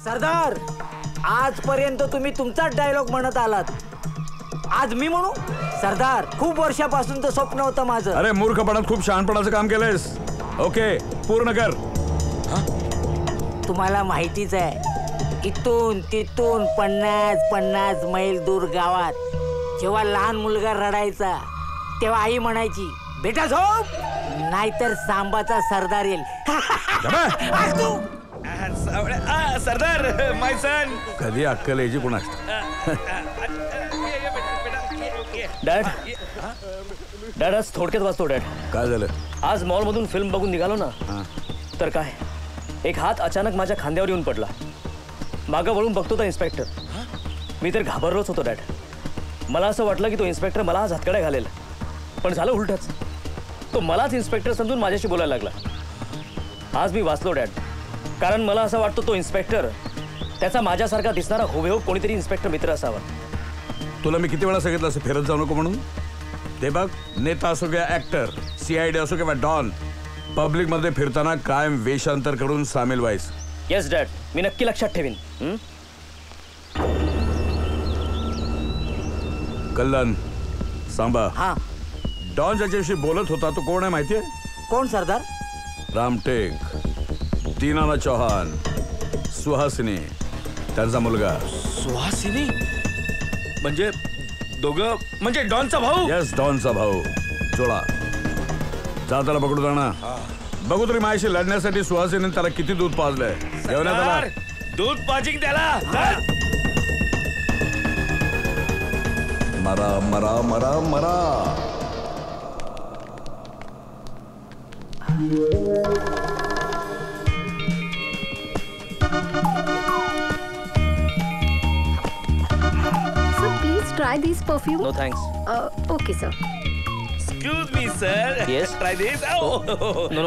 सरदार, आजपर्यंत तुम्ही तुमचाच डायलॉग म्हणत आलात, आज मी म्हणू? सरदार, खूप वर्षापासूनचं स्वप्न होतं माझं. अरे मूर्खपणात खूप शहाणपणाचं काम केलंयस. ओके, पूर्ण कर. तुम्हाला माहितीच आहे, इथून तिथून 50 मैल दूर गावात जेव्हा लहान मुलगा रडायचा तेव्हा आई म्हणायची, बेटा झोप, नाहीतर सांबाचा सरदार येईल. सरदार, माय सन. कधी अक्कल यायची कोणास. डॅड, आज थोडक्यात वाचतो. डॅड, काय झालं? आज मॉल मधून फिल्म बघून निघालो ना, तर काय, एक हात अचानक माझ्या खांद्यावर येऊन पडला. मागं वळून बघतो तर इन्स्पेक्टर. मी तर घाबरलोच होतो डॅड. मला असं वाटलं की तो इन्स्पेक्टर मला आज हातकड्या घालेल, पण झालं उलटच. तो मलाच इन्स्पेक्टर समजून माझ्याशी बोलायला लागला. आज मी वाचलो डॅड, कारण मला असं वाटतं तो इन्स्पेक्टर त्याचा माझ्यासारखा दिसणारा हुबेहूब कोणीतरी इन्स्पेक्टर मित्र असावा. तुला मी किती वेळा सांगितलं असं फिरत जाऊ नको म्हणून. ते बघ, नेता असो किंवा ऍक्टर, CID असो किंवा डॉन, पब्लिक मध्ये फिरताना कायम वेशांतर करून सामील व्हायचं. येस डॅड, मी नक्की लक्षात ठेवीन. कल्याण, सांबा. हा, डॉन ज्याच्याशी बोलत होता तो कोण आहे माहितीये? कोण सरदार? रामटेक, दीनानाथ चौहान, सुहासिनी, त्यांचा मुलगा. सुहासिनी म्हणजे दोघं, म्हणजे डॉनचा भाऊ? येस, डॉनचा भाऊ. चोळा, जा त्याला पकडू जाणार. बघू तरी माझ्याशी लढण्यासाठी सुहासिनी त्याला किती दूध पाजलंय. सरदार, दूध पाजिंग त्याला. मरा मरा मरा मरा. Please try this perfume. No thanks. Okay, sir. Excuse me, sir. Yes. Try this. Oh. No.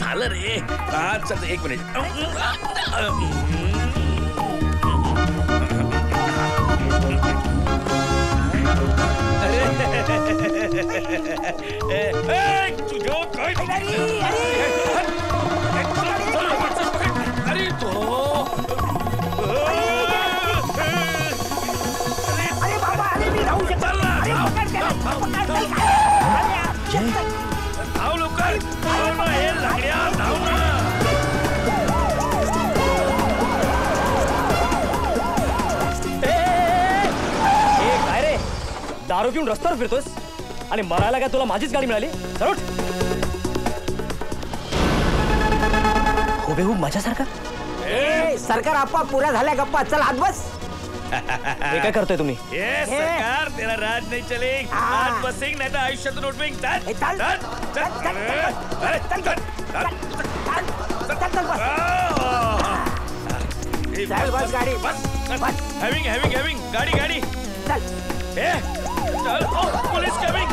झालं रे. चल, एक मिनिट. तुझं काय? अरे तो धाव लवकर. काय रे, दारू पिऊन रस्त्यावर फिरतोस आणि मरायला काय तुला माझीच गाडी मिळाली? चल, हुबेहूब माझ्यासारखा. सरकार आप्पा, पुऱ्या झाल्या गप्पा. चल आत बस. हे काय करतोय तुम्ही? सरकार, तेरा राज नहीं चलेगा. आज बसिंग नाही तर आयुष्यातून उठविंग. चल बस गाडी. हॅविंग गाडी. चल. चल. Police coming.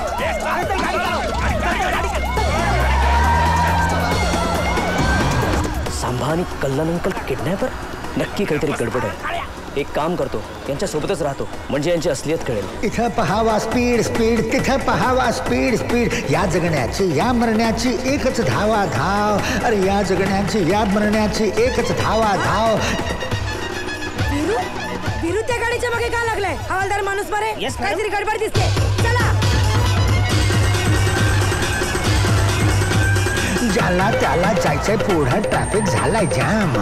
सांभा आणि कल्याण अंकल किडनॅपर? नक्की काहीतरी गडबड आहे. एक काम करतो, यांच्या सोबतच राहतो, म्हणजे यांची असलियत कळेल. इथं पहावा स्पीड, तिथं पहावा स्पीड. या जगण्याची या मरण्याची एकच धावा धाव. अरे या जगण्याची या मरण्याची एकच धावा धाव. विरू त्या गाडीच्या मागे का लागलाय? हवालदार माणूस मारे. काहीतरी गडबड दिसते. चला. ज्याला त्याला जायचंय पुढं, ट्रॅफिक झालाय जाम.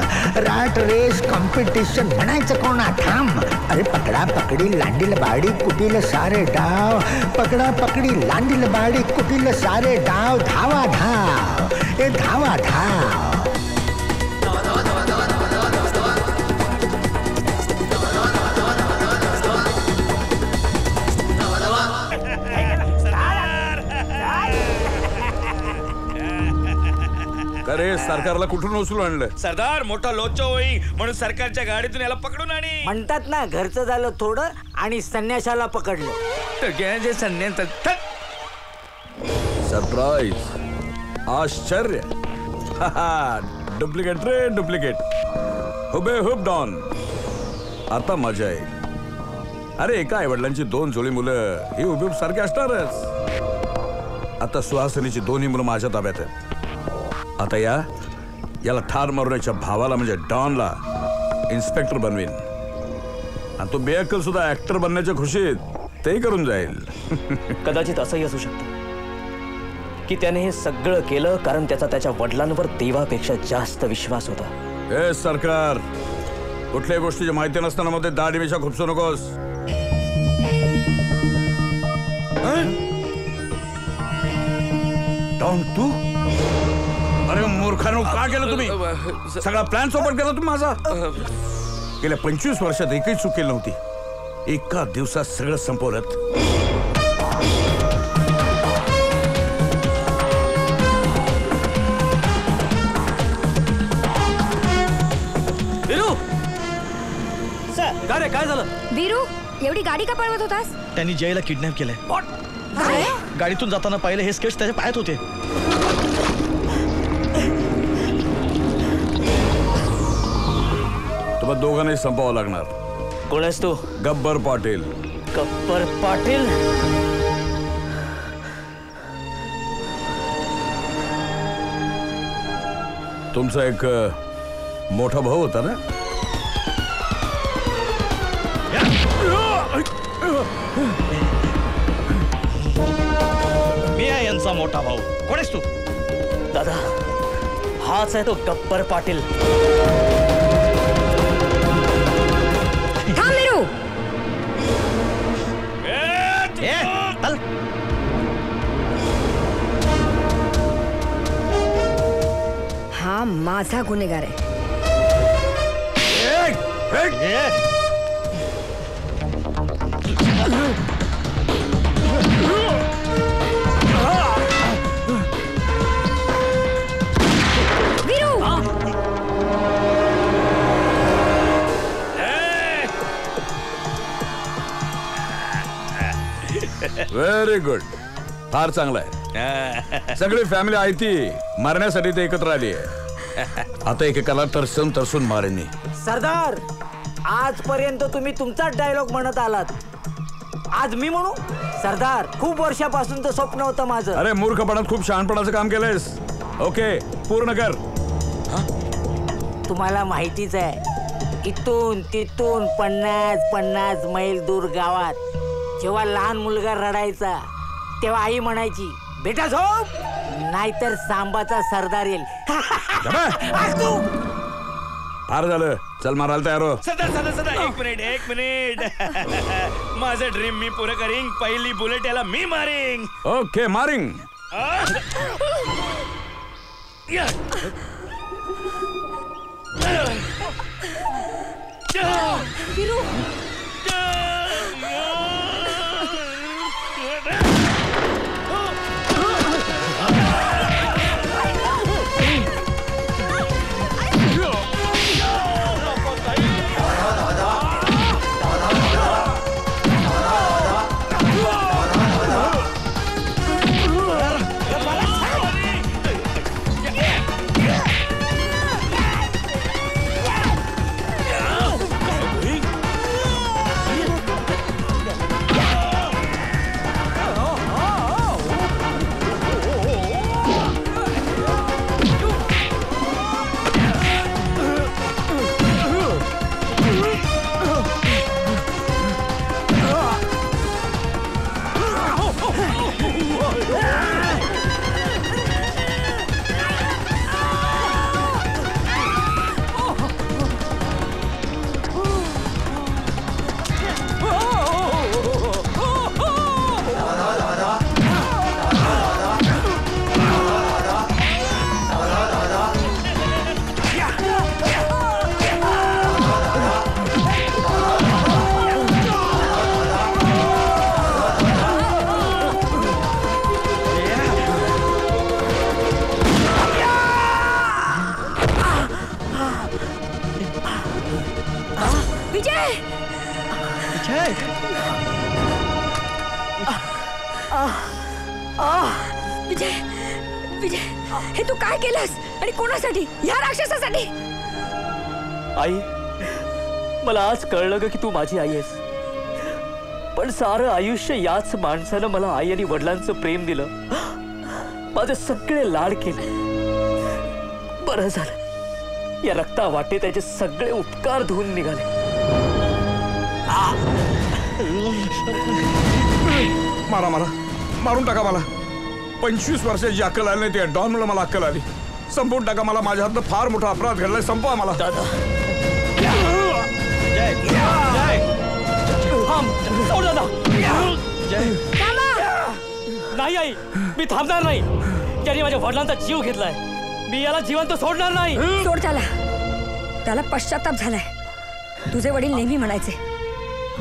राट रेस कॉम्पिटिशन म्हणायचं कोणा ठाम. अरे पकडा पकडी लांडील बाडी कुटील सारे डाव. पकडा पकडी लांडील बाडी कुटील सारे डाव. धावा धाव, ए धावा धाव. अरे सरकारला कुठून उचलून आणलं? सरदार मोठा लोचा होई म्हणून सरकारच्या गाडीतून याला पकडून आणि म्हणतात ना घरचं झालं थोडं आणि संन्याशाला पकडलं. जे संन्यास सरप्राईज, आश्चर्य. डुप्लिकेट रे डुप्लिकेट. हुबेहूब डॉन. आता मजा येईल. अरे एका आई वडिलांची 2 जोडी मुलं ही हुबेहूब सारखी असणारच. आता सुहासिनीची 2ही मुलं माझ्या ताब्यात आहेत. आता याला ठार मारण्याच्या भावाला म्हणजे डॉनला इन्स्पेक्टर बनवीन आणि तो बेअक्कल सुद्धा ऍक्टर बनण्याच्या खुशीत ते करून जाईल. कदाचित असंही असू शकतं की त्याने हे सगळं केलं कारण त्याचा त्याच्या वडिलांवर देवापेक्षा जास्त विश्वास होता. हे सरकार, कुठल्याही गोष्टीची माहिती नसताना मध्ये दाढी मिशा खुपसू नकोस. डॉन तू? अरे मूर्खानो, का केलं तुम्ही? सगळा प्लॅन सोबत केला तुम्ही माझा. गेल्या 25 वर्षात एकही चूक केली नव्हती. एका दिवसात सगळं संपवलं. काय झालं? वीरू, एवढी गाडी का पळवत होतास? त्यांनी जयला किडनॅप केलंय. काय? गाडीतून जाताना पाहिलं हे स्केच त्याच्या पायात होते. तुम्हाला दोघांनाही संपवावं लागणार. कोण आहेस तू? गब्बर पाटील. गब्बर पाटील? तुमचा एक मोठा भाऊ होता ना? मी आहे यांचा मोठा भाऊ. कोण आहेस तू? दादा, हाच आहे तो गब्बर पाटील. थांब वीरू. चल. हा माझा गुन्हेगार आहे. Very good. फार चांगला आहे. सगळी फॅमिली आहे ती मारण्यासाठी ते एकत्र आली आहे. आता एकेकाला तरसून तरसून मारेन. सरदार, आजपर्यंत तुम्ही तुमचाच डायलॉग म्हणत आलात. आज मी म्हणू? सरदार, खूप वर्षापासूनचं स्वप्न होतं माझं. अरे मूर्खपणात खूप शहाणपणाचं काम केलंयस. ओके, पूर्ण कर. तुम्हाला माहितीच आहे, इथून तिथून 50 मैल दूर गावात जेव्हा लहान मुलगा रडायचा तेव्हा आई म्हणायची, बेटा झोप, नाहीतर सांबाचा सरदार येईल. फार झालं. चल मारायला तयार हो. सरदार, एक मिनिट. माझं ड्रीम मी पुरं करीन. पहिली बुलेट याला मी मारीन. ओके, मारिंग. वीरू, विजय विजय विजय हे तू काय केलंस आणि कोणासाठी? या राक्षसासाठी? आई, मला आज कळलं ग की तू माझी आई आहेस. पण सारं आयुष्य याच माणसानं मला आई आणि वडिलांचं प्रेम दिलं, माझे सगळे लाड केले. बरं झालं या रक्ता वाटे त्याचे सगळे उपकार धुवून निघाले. मारा मला, मारून टाका मला. 25 वर्षाची अक्कल आली नाही ते डॉन मुळे मला अक्कल आली. संपवून टाका मला. माझ्या हातनं फार मोठा अपराध घडलाय. संपवा मला. दादा जय जय सोड दादा. जय नाही आई, मी थांबणार नाही. ज्याने माझ्या वडिलांचा जीव घेतलाय, मी याला जिवंत सोडणार नाही. सोड त्याला. त्याला पश्चाताप झालाय. तुझे वडील नेहमी म्हणायचे,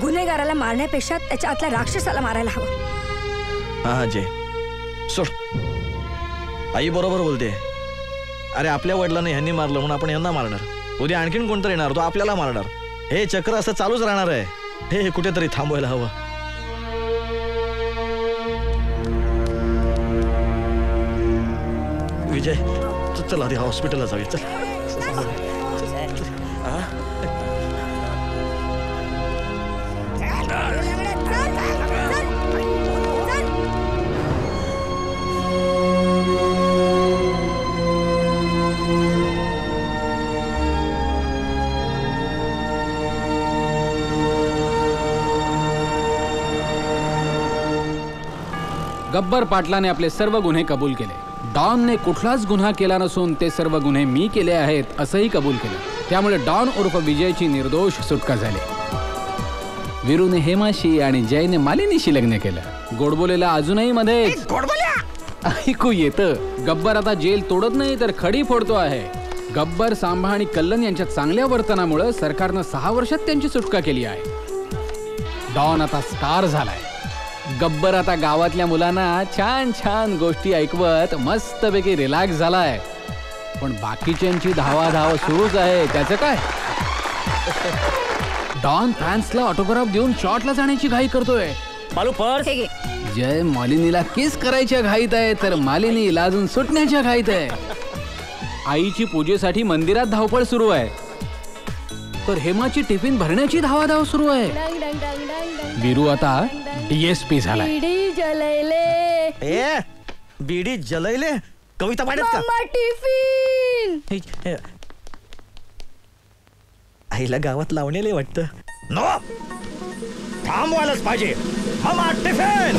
गुन्हेगाराला मारण्यापेक्षा त्याच्या आतल्या राक्षसाला मारायला हवं. हा जय सोड. आई बरोबर बोलते. अरे आपल्या वडिलांना ह्यांनी मारलं म्हणून आपण यांना मारणार. उद्या आणखीन कोणतरी येणार, तो आपल्याला मारणार. हे चक्र असं चालूच राहणार आहे. हे कुठेतरी थांबवायला हवं. विजय चल आधी हॉस्पिटलला जाऊया. चल गब्बर पाटलाने आपले सर्व गुन्हे कबूल केले. डॉनने कुठलाच गुन्हा केला नसून ते सर्व गुन्हे मी केले आहेत असंही कबूल केलं. त्यामुळे डॉन उर्फ विजयची निर्दोष सुटका झाली. वीरूने हेमाशी आणि जयने मालिनीशी लग्न केलं. गोडबोलेला अजूनही मध्ये ऐकू येतं. गब्बर आता जेल तोडत नाही तर खडी फोडतो आहे. गब्बर, सांभा आणि कल्लन यांच्या चांगल्या वर्तनामुळे सरकारनं 6 वर्षात त्यांची सुटका केली आहे. डॉन आता स्टार झालाय. गब्बर आता गावातल्या मुलांना छान छान गोष्टी ऐकवत मस्तपैकी रिलॅक्स झालाय. पण बाकीच्यांची धावाधाव सुरूच आहे. त्याचं काय? डॉन फॅन्सला ऑटोग्राफ देऊन शॉटला जाण्याची घाई करतोय. मालू पर्स. जय मालिनीला किस करायच्या घाईत आहे तर मालिनी लाजून सुटण्याच्या घाईत आहे. आईची पूजेसाठी मंदिरात धावपळ सुरू आहे तर हेमाची टिफिन भरण्याची धावाधाव सुरू आहे. वीरू आता DSP झालाय. ए बीडी जलैले कविता पाहिजेत का? टिफिन आईला गावात लावणेले वाटतं. नो थांबवायलाच पाहिजे. हमा टिफिन